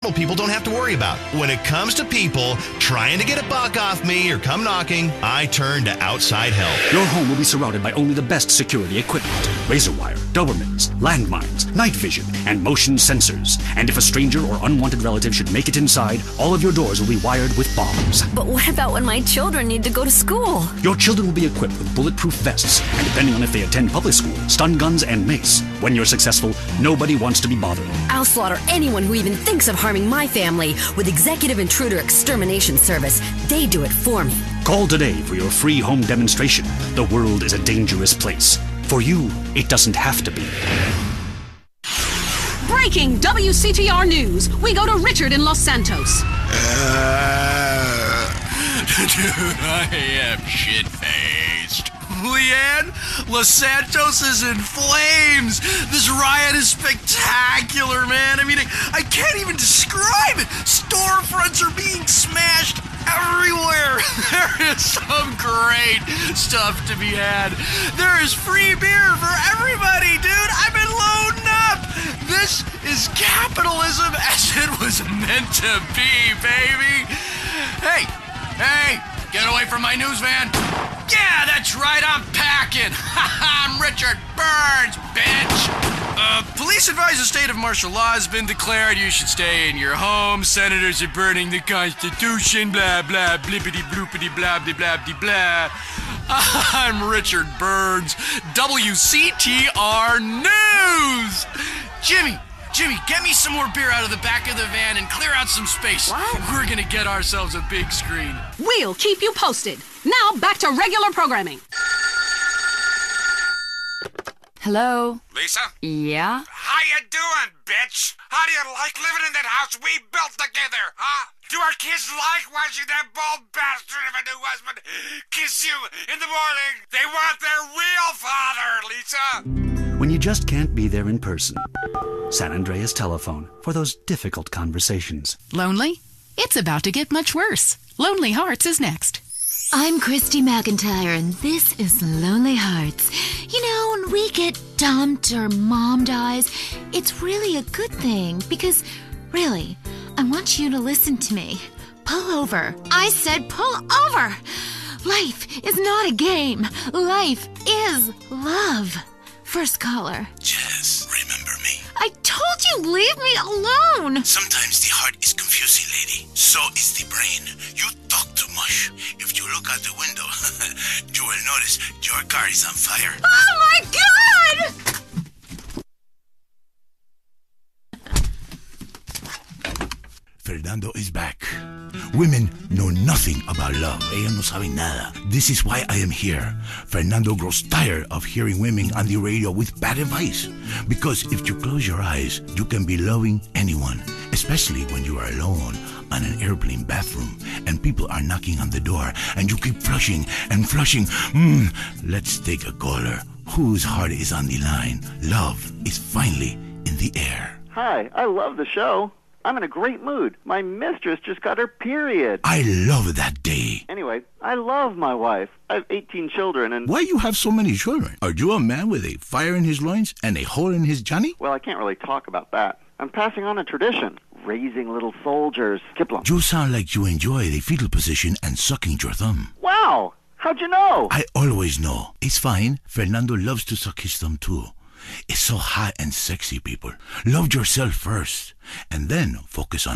People don't have to worry about. When it comes to people trying to get a buck off me or come knocking, I turn to outside help. Your home will be surrounded by only the best security equipment. Razor wire, Dobermans, landmines, night vision, and motion sensors. And if a stranger or unwanted relative should make it inside, all of your doors will be wired with bombs. But what about when my children need to go to school? Your children will be equipped with bulletproof vests, and depending on if they attend public school, stun guns and mace. When you're successful, nobody wants to be bothered. I'll slaughter anyone who even thinks of harming my family with Executive Intruder Extermination Service. They do it for me. Call today for your free home demonstration. The world is a dangerous place. For you, it doesn't have to be. Breaking WCTR news. We go to Richard in Los Santos. Dude, I am shit-faced. Leanne, Los Santos is in flames. This riot is spectacular, man. I mean, I can't even describe it. Storefronts are being smashed everywhere. There is some great stuff to be had. There is free beer for everybody, dude. I've been loading up. This is capitalism as it was meant to be, baby. Hey, get away from my news van. Yeah, that's right, I'm packing. I'm Richard Burns, bitch. Police advise a state of martial law has been declared. You should stay in your home. Senators are burning the Constitution. Blah, blah, blippity, bloopity, blah, blah, blah, blah, blah. I'm Richard Burns, WCTR News. Jimmy, get me some more beer out of the back of the van and clear out some space. What? We're gonna get ourselves a big screen. We'll keep you posted. Now back to regular programming. Hello? Lisa? Yeah? How you doing, bitch? How do you like living in that house we built together, huh? Do our kids like watching that bald bastard of a new husband kiss you in the morning? They want their real father, Lisa. When you just can't be there in person. San Andreas Telephone for those difficult conversations. Lonely? It's about to get much worse. Lonely Hearts is next. I'm Christy McIntyre, and this is Lonely Hearts. You know, when we get dumped or mom dies, it's really a good thing because, really, I want you to listen to me. Pull over. I said pull over. Life is not a game. Life is love. First caller. Jess, remember me? I told you, leave me alone. Sometimes the heart is confusing, lady. So is the brain. You talk too much. If you look out the window, you will notice your car is on fire. Oh my God! Fernando is back. Women know nothing about love. Ellas no saben nada. This is why I am here. Fernando grows tired of hearing women on the radio with bad advice. Because if you close your eyes, you can be loving anyone, especially when you are alone on an airplane bathroom and people are knocking on the door and you keep flushing and flushing. Let's take a caller. Whose heart is on the line? Love is finally in the air. Hi, I love the show. I'm in a great mood. My mistress just got her period. I love that day. Anyway, I love my wife. I have 18 children and... Why you have so many children? Are you a man with a fire in his loins and a hole in his Johnny? Well, I can't really talk about that. I'm passing on a tradition. Raising little soldiers. Kiplum. You sound like you enjoy the fetal position and sucking your thumb. Wow! How'd you know? I always know. It's fine. Fernando loves to suck his thumb too. It's so hot and sexy, people. Love yourself first, and then focus on